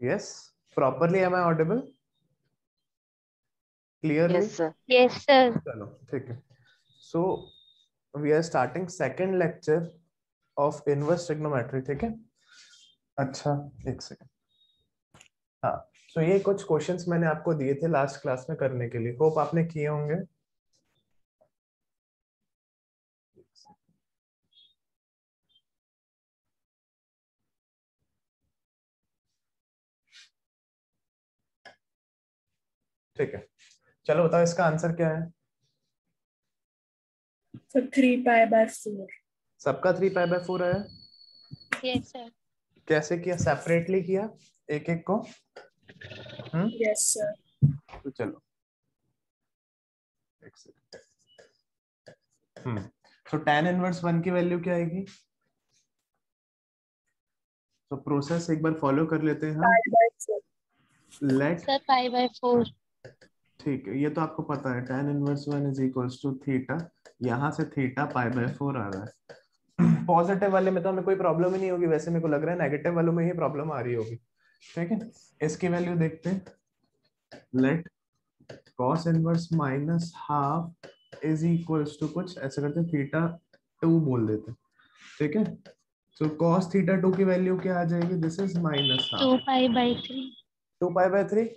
Yes, properly am I audible? Clearly? Yes, sir. Yes, sir. चलो ठीक है. So we are starting second lecture of inverse trigonometry. ठीक है. अच्छा, एक सेकंड. हाँ, so ये कुछ क्वेश्चंस मैंने आपको दिए थे लास्ट क्लास में करने के लिए. होप आपने किए होंगे. ठीक है, चलो बताओ इसका आंसर क्या है. सर 3π/4. सबका 3π/4 है. Yes, sir. कैसे किया? सेपरेटली किया एक एक को. Yes sir. तो चलो एक सेकंड. तो tan इनवर्स 1 की वैल्यू क्या आएगी? तो प्रोसेस एक बार फॉलो कर लेते हैं हम. 5/4. Let, Sir, 5/4. ठीक है, ये तो आपको पता है. tan inverse 1 is equals to theta. यहाँ से थीटा π/4 आ रहा है. पॉजिटिव वाले में तो हमें कोई प्रॉब्लम ही नहीं होगी. वैसे मेरे को लग रहा है नेगेटिव वालों में ही प्रॉब्लम आ रही होगी. ठीक है, इसकी वैल्यू देखते हैं. Let cos inverse minus half is equals to कुछ ऐसे करते हैं, थीटा 2 बोल देते हैं. ठीक है, तो cos थीटा 2 की वैल्यू क्या आ जाएगी? This is minus half. 2π/3. 2π/3.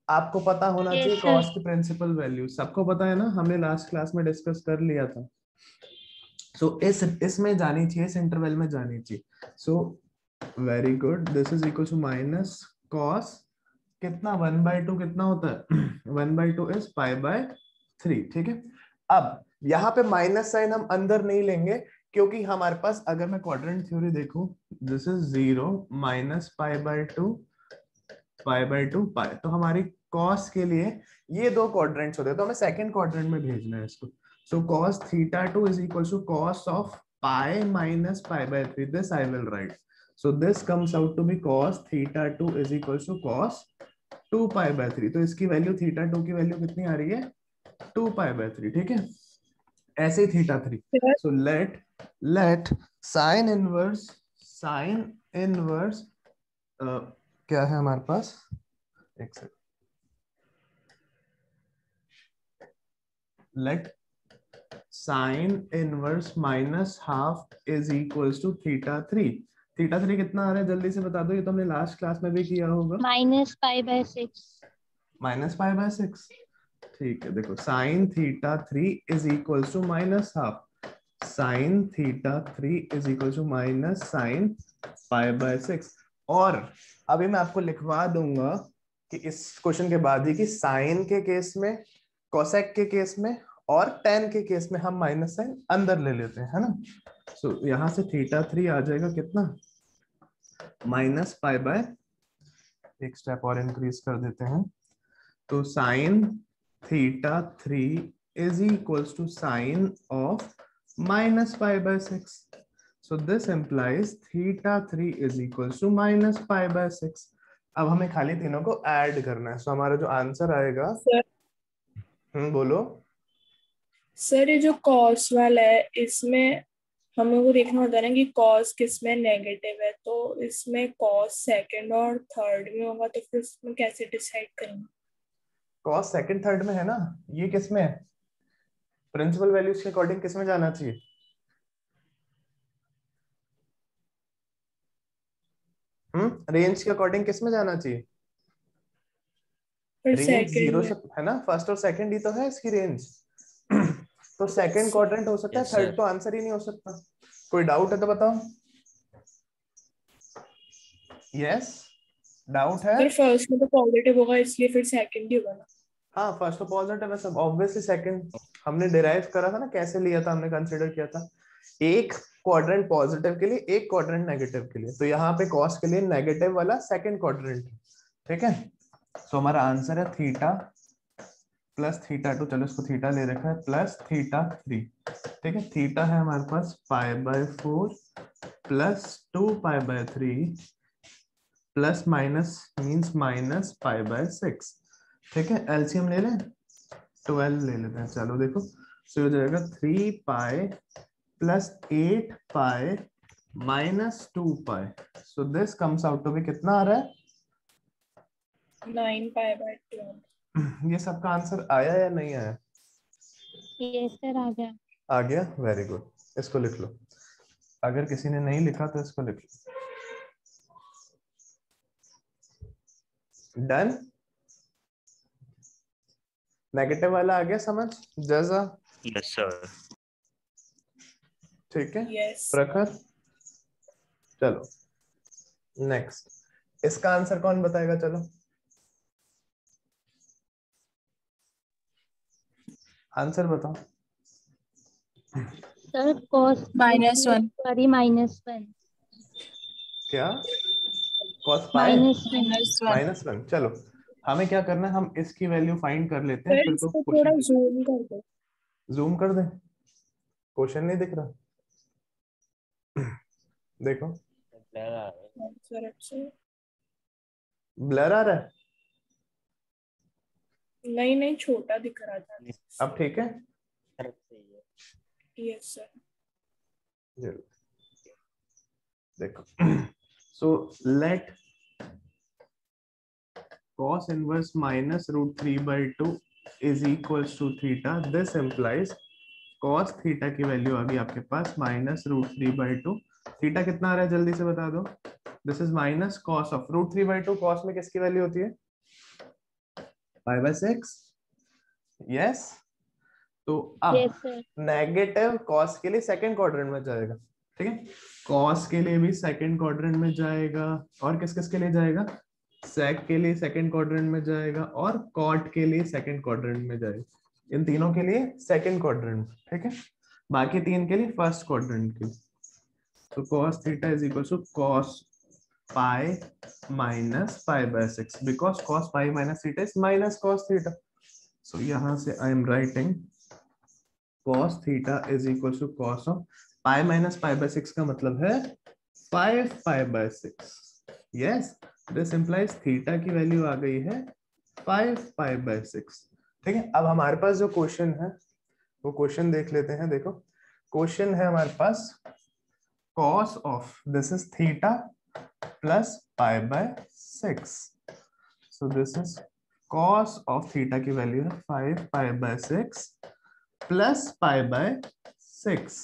आपको पता होना Yes, चाहिए sir. cos की प्रिंसिपल वैल्यू. सबको पता है ना, हमने लास्ट क्लास में डिस्कस कर लिया था. सो इसमें जानी चाहिए, इस इंटरवल में जानी चाहिए. So very good. This is equal to minus cos कितना 1/2 कितना होता है? 1/2 इज π/3. ठीक है, अब यहाँ पे माइनस साइन हम अंदर नहीं लेंगे क्योंकि हमारे पास, अगर मैं क्वाड्रेंट थ्योरी देखूं, दिस इज 0 माइनस π/2 π/2 π. तो हमारी cos के लिए ये दो क्वाड्रेंट्स होते हैं, तो हमें सेकंड क्वाड्रेंट में भेजना है इसको. So cos theta 2 is equal to cos of pi minus π/3. This I will write. So this comes out to be cos theta 2 is equal to cos 2π/3. तो इसकी वैल्यू थीटा 2 की वैल्यू कितनी आ रही है? 2π/3. ठीक है, ऐसे ही theta 3. So let sine inverse क्या है हमारे पास? एक second. Let sine inverse minus half is equals to theta 3. Theta 3 कितना आ रहा है? जल्दी से बता दो. ये तो हमने लास्ट क्लास में भी किया होगा. -π/6. -π/6. ठीक है, देखो sine theta 3 is equals to minus half. Sine theta 3 is equals to minus sine π/6. और अभी मैं आपको लिखवा दूंगा कि इस क्वेश्चन के बाद ही कि साइन के केस में, कोसेक के केस में और टेन के केस में हम माइनस साइन अंदर ले लेते हैं, है ना. सो यहां से थीटा 3 आ जाएगा कितना? -π/, एक स्टेप और इंक्रीज कर देते हैं. तो sine theta 3 is equals to sine of -π/6. So this implies theta 3 is equals to -π/6. अब हमें खाली तीनों को ऐड करना है. सो हमारा जो आंसर आएगा, बोलो. सर ये जो कॉस वाला है, इसमें हमें वो देखना होता है ना कि कॉस किसमें नेगेटिव है. तो इसमें कॉस सेकंड और थर्ड में होगा, तो फिर इसमें कैसे डिसाइड करेंगे? cos सेकंड थर्ड में है ना. ये किसमें है? प्रिंसिपल वैल्यूज के अकॉर्डिंग किसमें जाना चाहिए? रेंज के अकॉर्डिंग किसमें जाना चाहिए? फिर रेंज सेकंड 0 में. से है ना. फर्स्ट और सेकंड ही तो है इसकी रेंज. तो सेकंड क्वाड्रेंट हो सकता है, Yes, थर्ड sir. तो आंसर ही नहीं हो सकता. कोई डाउट है तो बताओ. यस, डाउट है? फिर फर्स्ट में तो पॉजिटिव होगा, इसलिए फिर सेकंड ही होगा ना. हाँ, फर्स्ट तो पॉजिटिव है सब ऑब्वियसली. सेकंड हमने डिराइव करा था ना, कैसे लिया था, हमने कंसीडर किया था एक क्वाड्रेंट पॉजिटिव के लिए, एक क्वाड्रेंट नेगेटिव के लिए. तो यहाँ पे कॉस के लिए नेगेटिव वाला सेकंड क्वाड्रेंट. ठीक है, सो हमारा आंसर है थीटा प्लस थीटा 2. चलो इसको थीटा ले रखा है, प्लस थीटा 3. ठीक है, थीटा है हमारे पास π/4 प्लस 2π/3 प्लस माइनस मीन्स -π/6. ठीक है, एलसीएम ले लें, 12 ले लेते हैं. चलो देखो, सो हो जाएगा 3π plus 8π -2 pi. So this comes out to be कितना आ रहा है? 9 पाई/12। ये सबका आंसर आया या नहीं आया? यस सर आ गया। आ गया, वेरी गुड। इसको लिख लो, अगर किसी ने नहीं लिखा तो इसको लिख लो। डन। नेगेटिव वाला आ गया समझ जैसा? Yes sir. ठीक है यस। प्रखर, चलो नेक्स्ट। इसका आंसर कौन बताएगा? चलो आंसर बताओ। Sir cos -1। सॉरी -1 क्या? cos पाई -1 -1। -1। चलो हमें क्या करना है, हम इसकी वैल्यू फाइंड कर लेते हैं, सर फिर तो इसको थोड़ा क्वेश्चन जूम कर दो। जूम कर दें। क्वेश्चन नहीं दिख रहा? देखो सर अच्छे। ब्लर आ रहा है। नहीं नहीं, छोटा दिख रहा था। अब ठीक है। Yes sir. जरूर। देखो so let cos inverse -√3/2 is equals to theta. This implies cos theta की वैल्यू आ गई आपके पास -√3/2। थीटा कितना आ रहा है जल्दी से बता दो। This is minus cos of √3/2। cos में किसकी वैल्यू होती है? π/6। यस। तो अब यस सर नेगेटिव cos के लिए सेकंड क्वाड्रेंट में जाएगा, ठीक है। cos के लिए भी सेकंड क्वाड्रेंट में जाएगा, और किस किस के लिए जाएगा? sec के लिए सेकंड क्वाड्रेंट में जाएगा, और cot के लिए सेकंड क्वाड्रेंट में जाएगा। इन तीनों के लिए सेकंड क्वाड्रेंट, ठीक है। बाकी तीन के लिए फर्स्ट क्वाड्रेंट के। तो cos theta is equal to cos pi minus π/6 because cos pi minus theta is minus cos theta. So यहां से I am writing cos theta is equal to cos of pi minus π/6 का मतलब है 5 π/6। Yes, this implies theta की value आ गई है 5 π/6। ठीक है, अब हमारे पास जो क्वेश्चन है वो क्वेश्चन देख लेते हैं। देखो क्वेश्चन है हमारे पास cos of this is theta plus π/6। So this is cos of theta की वैल्यू है 5 π/6 plus π/6.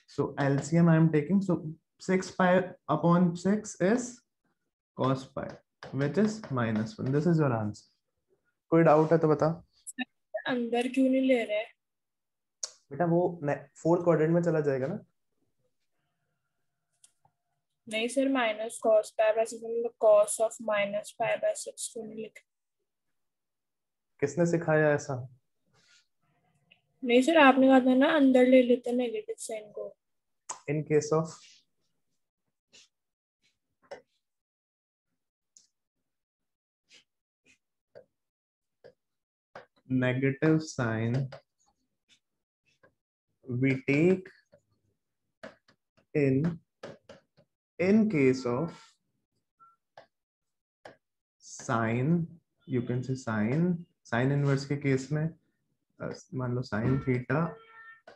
So LCM I am taking. So 6 pi upon 6 is cos pi, which is -1. This is your answer. कोई doubt है तो बता अंदर क्यों नहीं ले रहे? बेटा, वो फोर्थ क्वाड्रेंट में चला जाएगा ना। नहीं सर, -cos π/6 मतलब cos ऑफ -π/6 क्यों नहीं लिखे? किसने सिखाया ऐसा? नहीं सर, आपने कहा था ना अंदर ले लेते नेगेटिव साइन को। इन case of negative sign we take in case of sin, you can say sin inverse के केस में मान लो sin theta,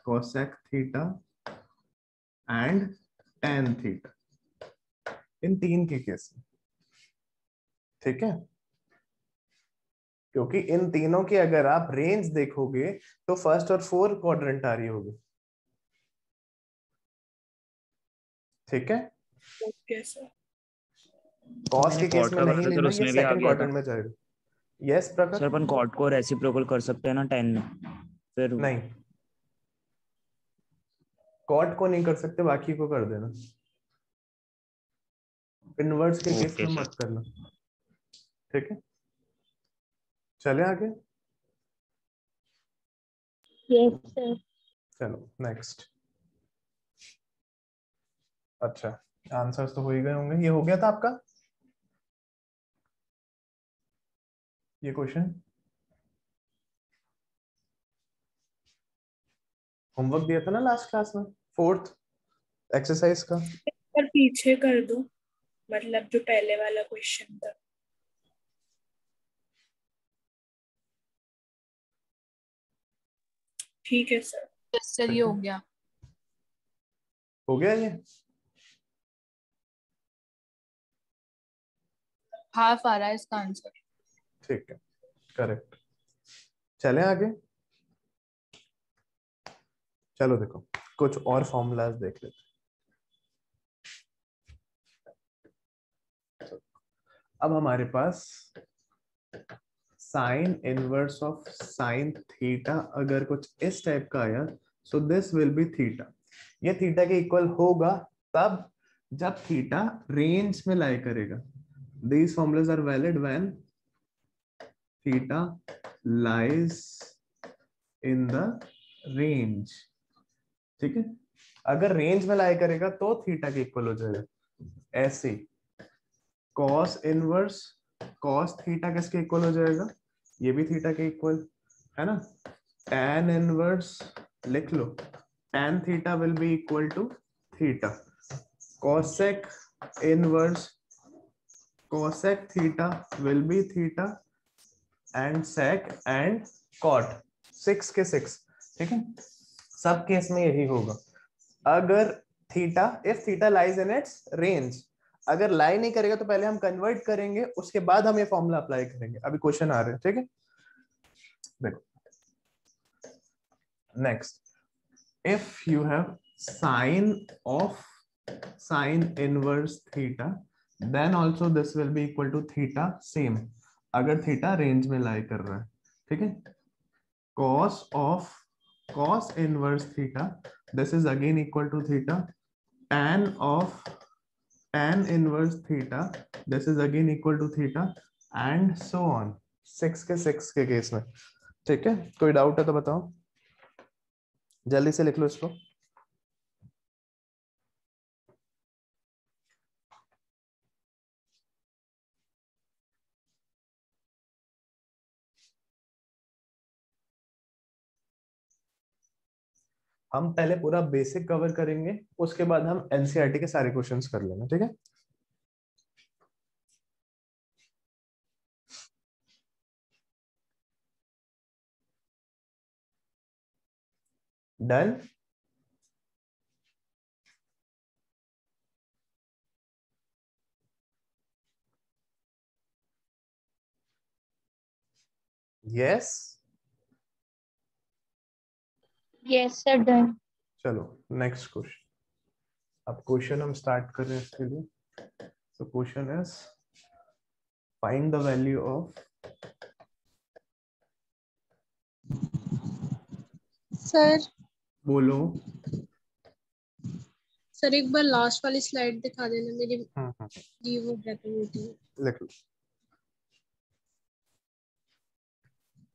cosec theta and tan theta, इन तीन के केस में। ठीक है, क्योंकि इन तीनों की अगर आप रेंज देखोगे तो फर्स्ट और फोर्थ क्वाड्रेंट आ रही होगी। ठीक है, ओके सर। कॉस के केस में नहीं लेना, ये उसमें भी आ सेकंड गया था क्वाड्रेंट में जाएगा। यस प्रकाश। सर, अपन कॉट को रेसिप्रोकल कर सकते हैं ना 10 में, फिर नहीं, कॉट को नहीं कर सकते, बाकी को कर देना। इनवर्स के केस में मत करना। ठीक है, चले आगे। यस सर चलो नेक्स्ट। अच्छा, आंसर्स तो हो ही गए होंगे। ये हो गया था आपका ये क्वेश्चन। होमवर्क दिया था ना लास्ट क्लास में, फोर्थ एक्सरसाइज का। पर पीछे कर दो, मतलब जो पहले वाला क्वेश्चन था। ठीक है सर। यस सर, ये हो गया। हो गया ये। हाफ आ रहा है इसका आंसर। ठीक है, करेक्ट। चले आगे। चलो देखो कुछ और फॉर्मूलाज देख लेते हैं। अब हमारे पास sine inverse of sine theta अगर कुछ इस टाइप का आया, so this will be theta. ये थीटा के इक्वल होगा तब जब थीटा रेंज में लाई करेगा। These formulas are valid when theta lies in the range. ठीक है, अगर रेंज में लाई करेगा तो थीटा के इक्वल हो जाएगा। ऐसे कॉस इनवर्स कॉस थीटा किसके इक्वल हो जाएगा, ये भी थीटा के इक्वल है ना। tan इनवर्स लिख लो, tan theta will be equal to theta. cosec inverse cosec theta will be theta and sec and cot 6 के 6। ठीक है, सब केस में यही होगा। अगर theta if theta lies in its range, अगर लाई नहीं करेगा तो पहले हम कन्वर्ट करेंगे, उसके बाद हम ये फॉर्मूला अप्लाई करेंगे। अभी क्वेश्चन आ रहे हैं, ठीक है। देखो next, if you have sine of sine inverse theta then also this will be equal to theta same, अगर थीटा रेंज में लाई कर रहा है। ठीक है, cos of cos inverse theta, this is again equal to theta. Tan of tan inverse theta, this is again equal to theta and so on 6 के 6 के case में। ठीक है, कोई डाउट है तो बताओ, जल्दी से लिख लो इसको। हम पहले पूरा बेसिक कवर करेंगे, उसके बाद हम एनसीईआरटी के सारे क्वेश्चंस कर लेंगे। ठीक है, done. Yes, Yes, sir. Done. चलो नेक्स्ट क्वेश्चन। अब क्वेश्चन हम स्टार्ट कर रहे हैं इसके लिए। So question is find the value of sir बोलो। सर एक बार लास्ट वाली स्लाइड दिखा देना, मेरी हाँ दी वो डेकोरेटिव। लिख लो।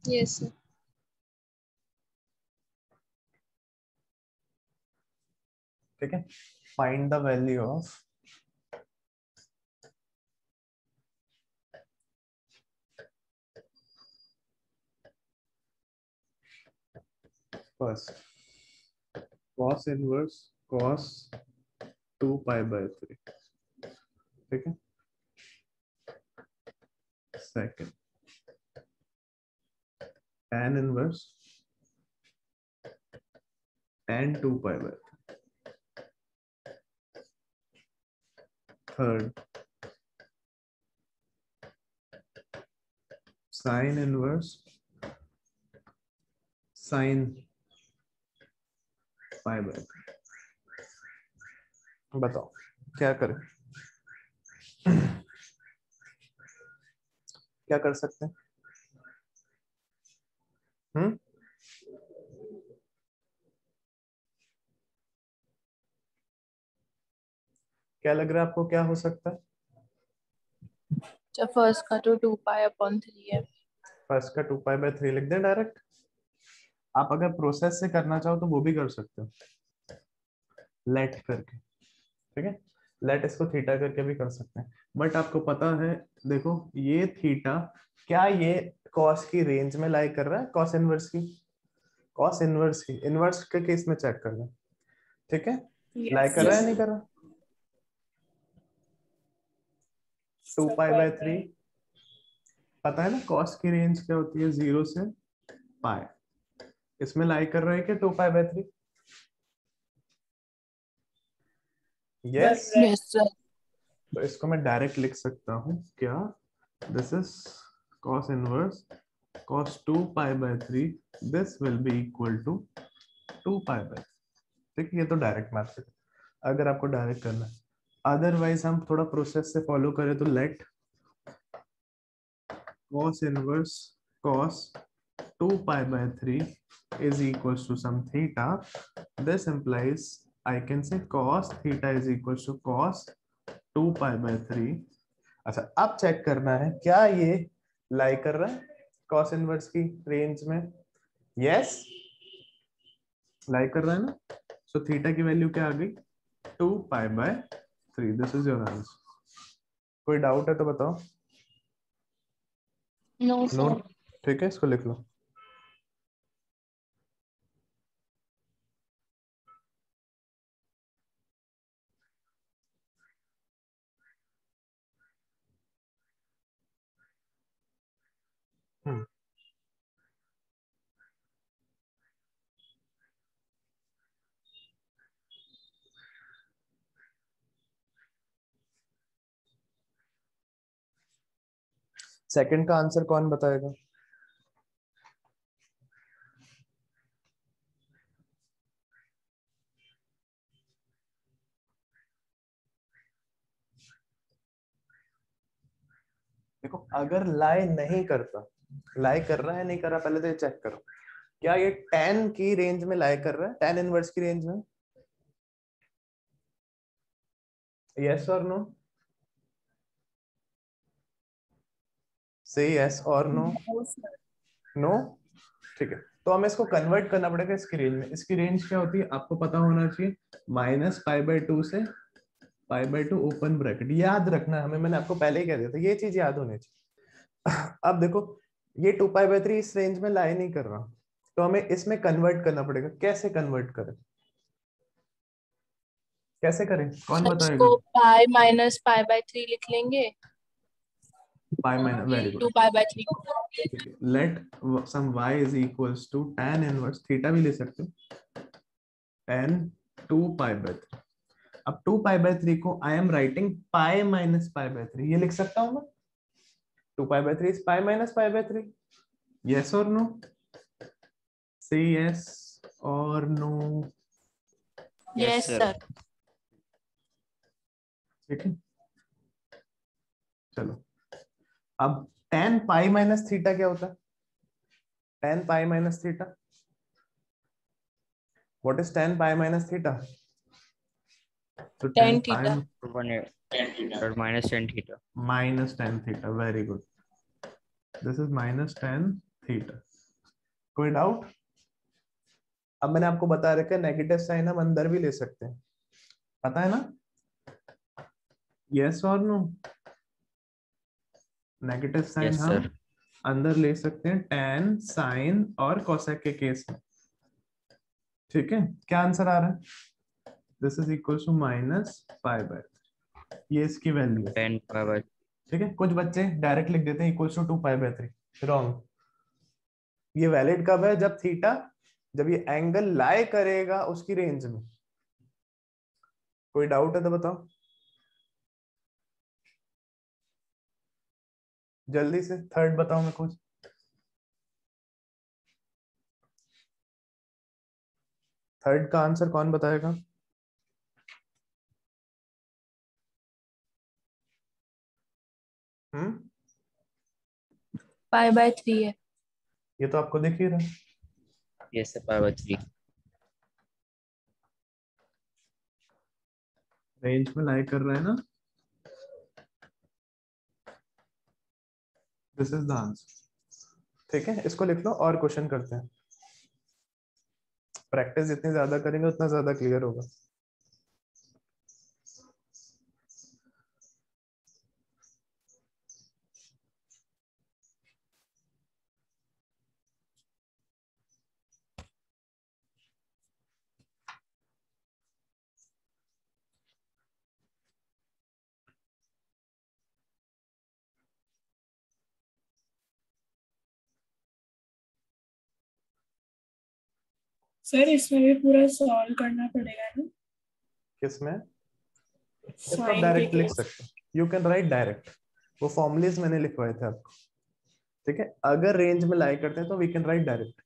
Yes sir. ठीक है, find the value of first cos inverse cos 2 pi by 3। ठीक है, second tan inverse tan 2 pi by 3। third sin inverse sin pi by 3। बताओ क्या करें, क्या कर सकते हैं। क्या लग रहा है आपको, क्या हो सकता है। जब फर्स्ट का तो 2 पाई/3 है। फर्स्ट का 2 पाई बाय 3 लिख दें डायरेक्ट। आप अगर प्रोसेस से करना चाहो तो वो भी कर सकते हो, लेट करके। ठीक है, लेट इसको थीटा करके भी कर सकते हैं, बट आपको पता है देखो ये थीटा क्या ये कॉस की रेंज में लाई कर रहा है, कॉस इनवर्स की, कॉस इनवर्स की, इनवर्स के केस में चेक करना। ठीक है, लाई कर रहा है नहीं कर रहा। 2 पाई बाय 3 पता है ना, कॉस की रेंज क्या होती है, 0 से पाई। इसमें लाई कर रहा है क्या 2 पाई बाय 3। Yes, yes sir. तो इसको मैं डायरेक्ट लिख सकता हूँ क्या, this is cos inverse cos 2 pi by 3, this will be equal to 2 pi by 3. ठीक है, ये तो डायरेक्ट मैथड अगर आपको डायरेक्ट करना है, अदरवाइज हम थोड़ा प्रोसेस से फॉलो करें तो late cos inverse cos 2 pi by 3 is equals to some theta. This implies I can say cos theta is equals to cos 2 pi by 3. अच्छा, अब चेक करना है क्या ये लाई कर रहा है cos इनवर्स की रेंज में. यस, लाई कर रहा है ना. सो थीटा की वैल्यू क्या आ गई 2 pi by 3. This is your answer. कोई डाउट है तो बताओ. No, no, sir. ठीक है, इसको लिख लो. सेकंड का आंसर कौन बताएगा. देखो, अगर लाई नहीं करता, लाई कर रहा है नहीं कर रहा, पहले तो ये चेक करो क्या ये tan की रेंज में लाई कर रहा है, tan इनवर्स की रेंज में. यस और नो. से यस और नो. नो, ठीक है. तो हमें इसको कन्वर्ट करना पड़ेगा इसकी रेंज में. इसकी रेंज क्या होती है आपको पता होना चाहिए, -π/2 से π/2 ओपन ब्रैकेट. याद रखना है हमें, मैंने आपको पहले ही कह दिया था, ये चीज याद होनी चाहिए. अब देखो ये 2π/3 इस रेंज में लाई नहीं कर रहा, तो हमें इसमें कन्वर्ट करना पड़ेगा. कैसे कन्वर्ट करें, कैसे करें, कौन बताएगा. इसको पाई माइनस पाई बाय 3 लिख लेंगे. Pi minus, very 2 good. Pi by 3. Let some y is equals to tan inverse theta भी ले सकते हो, tan 2 पाई बाय 3. अब 2 पाई बाय 3 को आई am writing pi minus pi by 3, ये लिख सकता हूं मैं. 2 पाई by 3 is pi minus pi by 3. Yes और नो. से यस और नो. Yes sir. ठीक है, चलो. अब tan पाई माइनस थीटा क्या होता है, tan pi minus theta. What is tan pi minus theta. तो tan tan theta. minus 10 theta. minus tan theta, very good. This is minus tan theta. कोई doubt. अब मैंने आपको बता रखा है नेगेटिव साइन हम अंदर भी ले सकते हैं, पता है ना. यस और नो. नेगेटिव साइन Yes, हम sir. अंदर ले सकते हैं tan साइन और कोसेक के केस में. ठीक है, क्या आंसर आ रहा है. This is equal to -π/3. ये इसकी वैल्यू है. 10 pi by ठीक है, कुछ बच्चे डायरेक्ट लिख देते हैं इक्वल टू 2π/3. रॉन्ग. ये वैलिड कब है, जब थीटा, जब ये एंगल लाई करेगा उसकी रेंज में. कोई डाउट है तो बताओ जल्दी से. थर्ड बताओ मैं कुछ. थर्ड का आंसर कौन बताएगा. पाई बाय 3 है. ये तो आपको दिख ही रहा है. yes sir, pi by 3. Range में लाई कर रहा है ना. This is the answer. ठीक है, इसको लिख लो और क्वेश्चन करते हैं. प्रैक्टिस जितनी ज्यादा करेंगे उतना ज्यादा क्लियर होगा. सर इसमें भी पूरा सॉल्व करना पड़ेगा ना. किसमें, इसको साइन के डायरेक्ट लिख केस. सकते हो. You can write direct. वो फॉर्मुलेज मैंने लिखवाए थे आपको, ठीक है। अगर रेंज में लाई करते हैं तो we can write direct.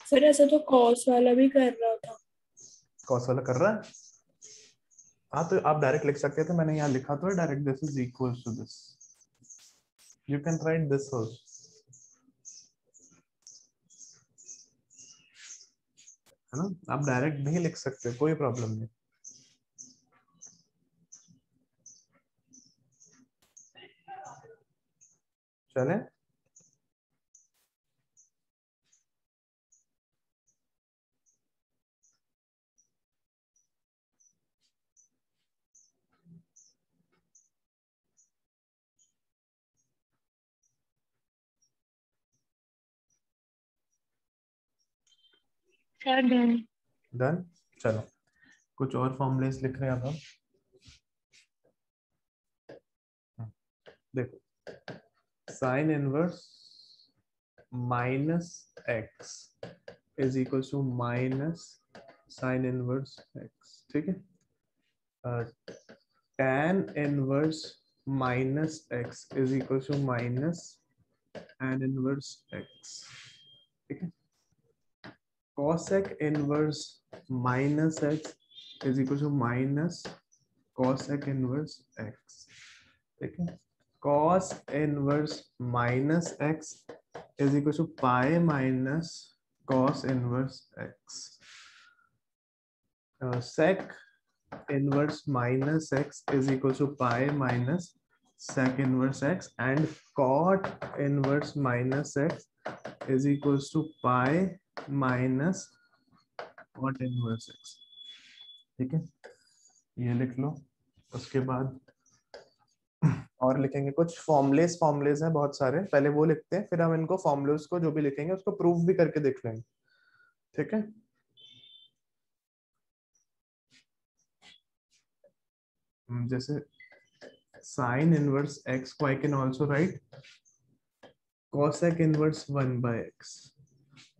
Sir ऐसा तो कॉस वाला भी कर रहा था। कॉस वाला कर रहा है, हाँ तो आप डायरेक्ट लिख सकते थे, मैंने यहाँ लिखा तो है direct, this is equal to this, you can write this also, है ना। आप डायरेक्ट भी लिख सकते हो, कोई प्रॉब्लम नहीं। चले, Sir, done. डन। चलो कुछ और फॉर्मुलेस लिख रहे हैं अब हम। देखो, sine inverse minus x is equal to minus sine inverse x, ठीक है। tan inverse minus x is equal to minus tan inverse x, ठीक है। cosec inverse minus x is equal to minus cosec inverse x, ठीक है। cos inverse minus x is equal to pi minus cos inverse x. sec inverse minus x is equal to pi minus sec inverse x, and cot inverse minus x is equals to pi minus cot inverse x, ठीक है। ये लिख लो। उसके बाद और लिखेंगे कुछ formulas हैं बहुत सारे, पहले वो लिखते हैं, फिर हम इनको फॉर्मुलेस को जो भी लिखेंगे उसको प्रूफ भी करके देख लेंगे, ठीक है। जैसे साइन इनवर्स एक्स को I can also right cosec inverse 1 by x,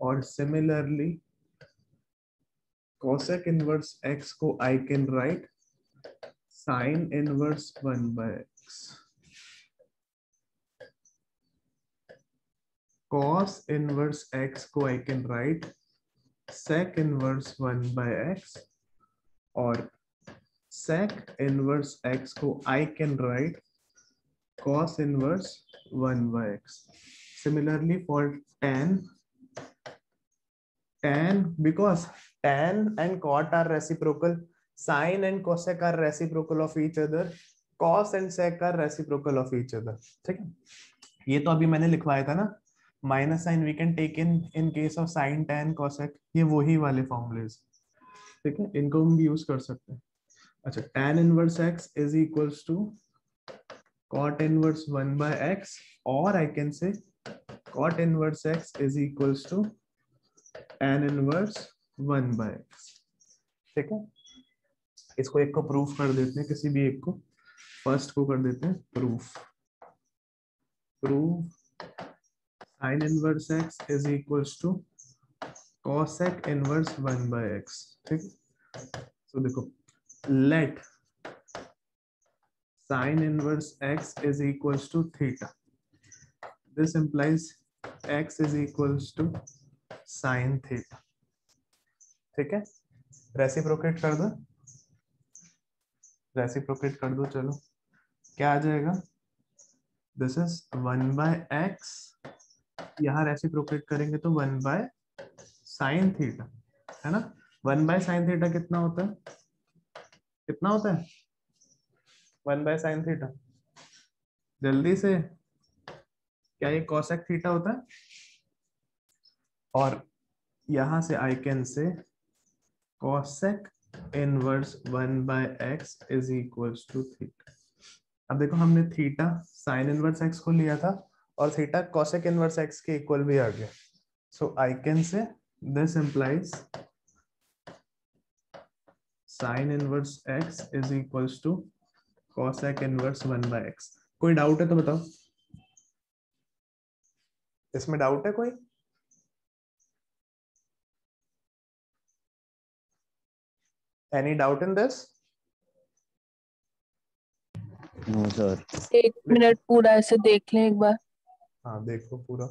और सिमिलरली cosec इनवर्स x को आई can right sin inverse 1 by x, cos inverse x को आई can right sec inverse 1 by x, और sec इनवर्स x को आई can right cos inverse 1 by x. Similarly for tan, because tan and cot are reciprocal, sin and cosec are reciprocal of each other, cos and sec are reciprocal of each other, ठीक है। ये तो अभी मैंने लिखवाया था ना, minus sine we can take in case of sine tan cosec, ये वही वाले फॉर्मुलेज, ठीक है, इनको हम भी यूज कर सकते हैं। अच्छा, tan inverse x is equals to cot inverse 1 by x, or I can say cot inverse x is equals to tan inverse 1 by x, ठीक है। इसको एक को प्रूफ कर देते हैं, किसी भी एक को, फर्स्ट को कर देते हैं proof sin inverse x is equals to cosec inverse 1 by x, ठीक है। तो देखो, let sin inverse x is equals to theta, this implies x is equals to sin theta, ठीक है। रेसिप्रोकेट कर दो, चलो क्या आ जाएगा, दिस इज 1 by x, यहाँ रेसिप्रोकेट करेंगे तो 1 by sin थीटा, है ना। 1 by sin थीटा कितना होता है, 1 by sin थीटा, जल्दी से, क्या ये cosec थीटा होता है, और यहां से I can say cosec inverse 1 by x is equals to theta. अब देखो, हमने थीटा sin इनवर्स x को लिया था, और थीटा cosec इनवर्स x के इक्वल भी आ गया, so I can say this implies sin inverse x is equals to cosec inverse 1/x। कोई डाउट है तो बताओ, इसमें डाउट है कोई? Any doubt in this? No sir. 1 minute पूरा ऐसे देख लें एक बार। हाँ देखो पूरा,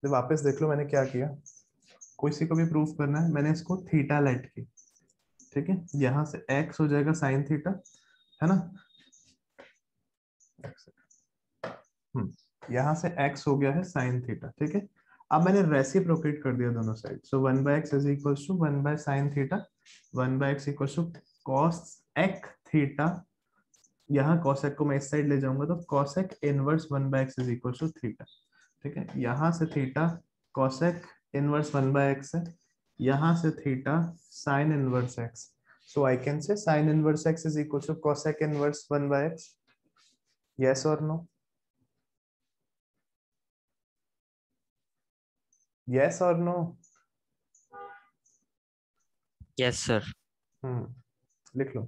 तो वापस देख लो मैंने क्या किया। किसी को भी प्रूफ करना है, मैंने इसको थीटा लेट की, ठीक है, यहाँ से x हो जाएगा साइन थीटा, है ना, यहाँ से x हो गया है साइन थीटा, ठीक है। अब मैंने रेसिप्रोकेट कर दिया दोनों side, so 1/x is equal to 1 sin theta, 1/x equal to cos ec theta, यहाँ cosec को मैं इस साइड ले जाऊंगा तो cosec inverse 1/x is equal to theta, ठीक है। यहाँ से थीटा cosec इनवर्स 1/x है, यहाँ से theta sin inverse x, so I can say sin inverse x is equal to cosec inverse 1/x, yes or no? Yes or no? Yes sir. लिख लो।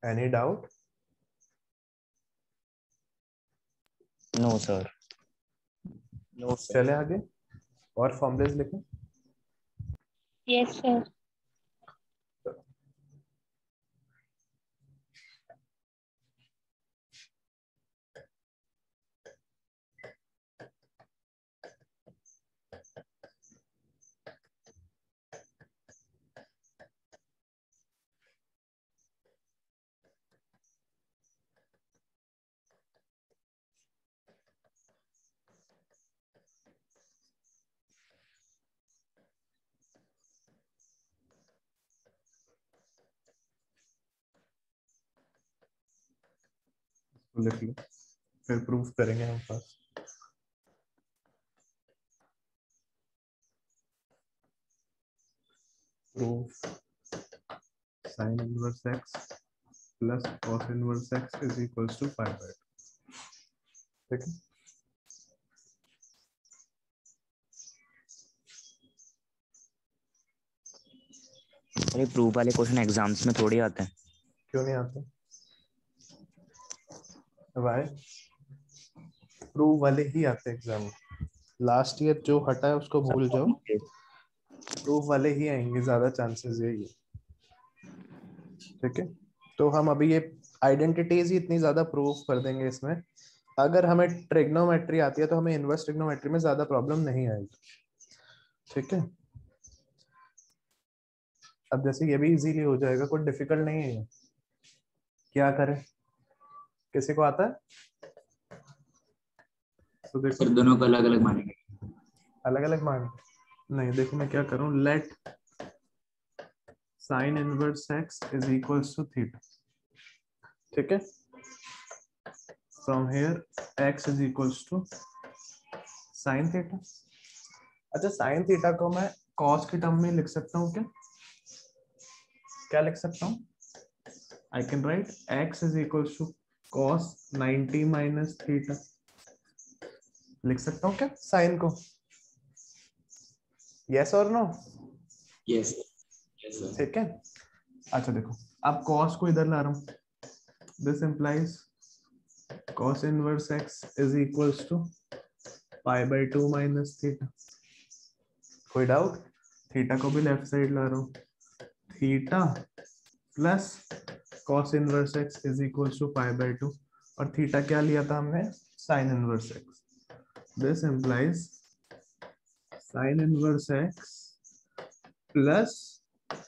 Any doubt? No sir. No sir. चले आगे और formulas लिखें। Yes, sir. लिख लो, फिर proof करेंगे हम पास। Proof sin inverse x plus cos inverse x is equals to pi/2, ठीक है। अरे प्रूफ वाले क्वेश्चन एग्जाम्स में थोड़ी आते हैं। क्यों नहीं आते? वाई? प्रूफ वाले ही आते हैं एग्जाम में। लास्ट ईयर जो हटा है उसको भूल जाओ, प्रूफ वाले ही आएंगे, ज्यादा चांसेस यही है, ठीक है। तो हम अभी ये आइडेंटिटीज ही इतनी ज्यादा प्रूफ कर देंगे इसमें, अगर हमें ट्रिग्नोमेट्री आती है तो हमें इनवर्स ट्रिग्नोमेट्री में ज्यादा प्रॉब्लम नहीं आएगी, ठीक है। अब जैसे ये भी इजीली हो जाएगा, कोई डिफिकल्ट नहीं है ये। क्या करें, किसी को आता है? तो देखो दोनों को अलग अलग मानेंगे। अलग अलग मान नहीं, देखो मैं क्या करूं, let sine inverse x is equals to theta, ठीक है। From here x is equals to sine theta. अच्छा साइन थीटा को मैं कॉस की टर्म में लिख सकता हूँ क्या? क्या लिख सकता हूँ? I can write x is equals to cos 90 minus theta, लिख सकता हूँ क्या साइन को? यस और नो? Yes sir. ठीक है। अच्छा देखो, अब cos को इधर ला रहा हूँ, this implies cos inverse x is equals to π/2 minus theta. कोई डाउट? थीटा को भी लेफ्ट साइड ला रहा हूँ, theta plus cos inverse x is equals to π/2, और थीटा क्या लिया था हमने? sin inverse x। This implies sine inverse x plus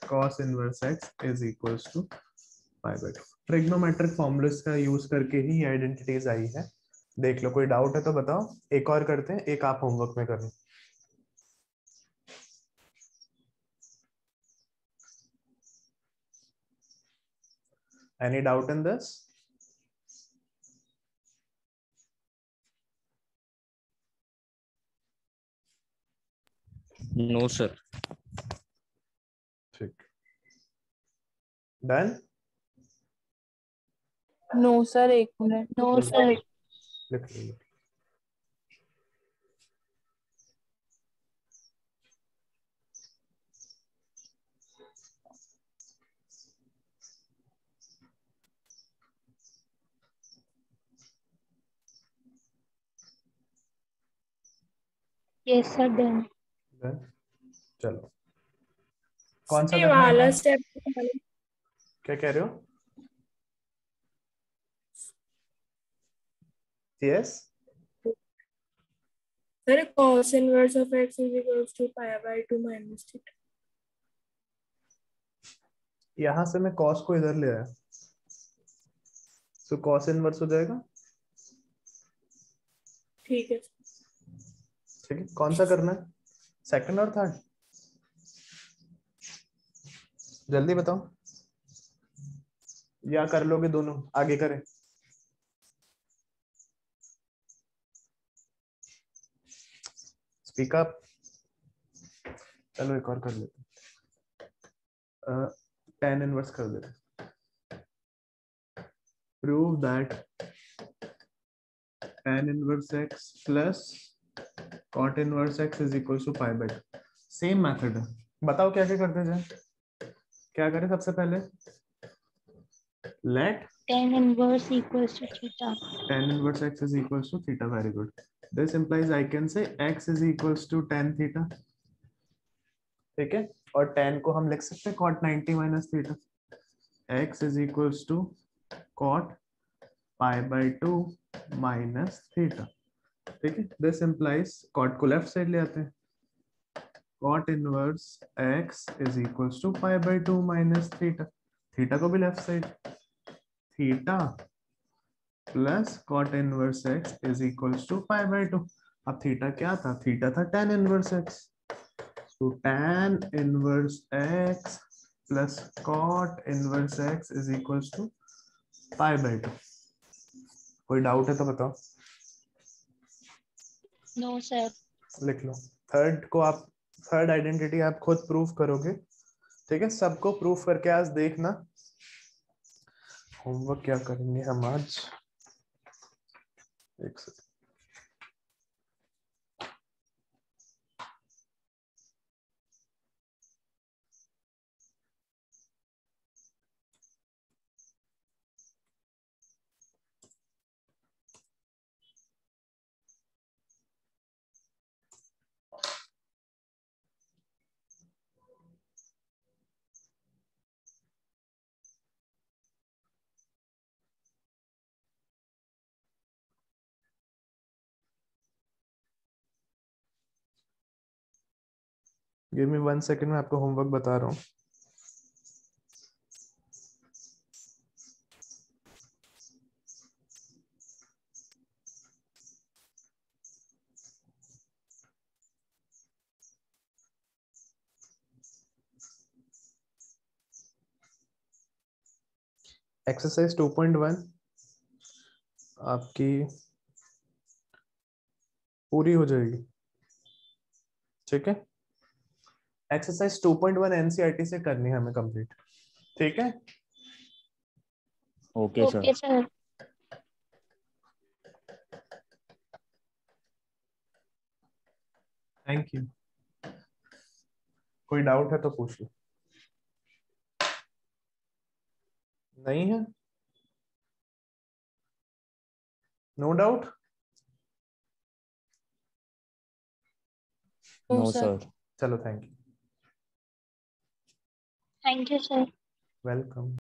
cos inverse x is equals to pi by 2। Trigonometric formulas का यूज करके ही आइडेंटिटीज आई है। देख लो, कोई डाउट है तो बताओ। एक और करते हैं, एक आप होमवर्क में करो। Any doubt in this? No sir. ठीक, डन। नो सर, एक मिनट। No sir. लिख लो। Yes sir, done. Done? चलो, कौन सा ये करना है वाला अब? स्टेप क्या कह रहे हो? Yes, sir, cos inverse of x is equals to pi by 2 minus theta. यहां से मैं कॉस को इधर ले आया, तो कॉस इनवर्स हो जाएगा। ठीक है। ठीक है, कौन सा करना है, सेकंड और थर्ड? जल्दी बताओ, या कर लोगे दोनों? आगे करें? Speak up. चलो एक और कर लेते हैं, tan इनवर्स कर देते हैं। Prove that tan inverse x plus cot inverse x is equal to pi by 2। Same method है, बताओ क्या क्या करते जाए। क्या करें सबसे पहले? Let tan inverse equals to theta. tan inverse x is equals to theta. Very good. This implies I can say x is equals to tan theta. ठीक है, और tan को हम लिख सकते हैं cot 90 minus theta. x is equals to cot pi by 2 minus theta. ठीक है, this implies cot को लेफ्ट साइड ले आते हैं, cot inverse x is equals to pi by 2 minus theta. theta को भी left side, theta plus cot inverse x is equals to pi by 2। अब theta क्या था? थीटा था tan इनवर्स एक्स, तो tan inverse x plus cot inverse x is equals to pi by 2। कोई doubt है तो बताओ। No sir. लिख लो। थर्ड को आप, थर्ड आइडेंटिटी आप खुद प्रूफ करोगे। ठीक है, सबको प्रूफ करके आज देखना। होमवर्क क्या करेंगे हम आज? एक सेकंड। गिव मी 1 सेकंड, में आपको होमवर्क बता रहा हूँ। एक्सरसाइज 2.1 आपकी पूरी हो जाएगी। ठीक है, एक्सरसाइज 2.1 एनसीईआरटी से करनी है हमें कंप्लीट। ठीक है, okay sir. Okay sir. Thank you. कोई डाउट है तो पूछ लो। नहीं है? No doubt? No sir. चलो, thank you. Thank you sir. Welcome.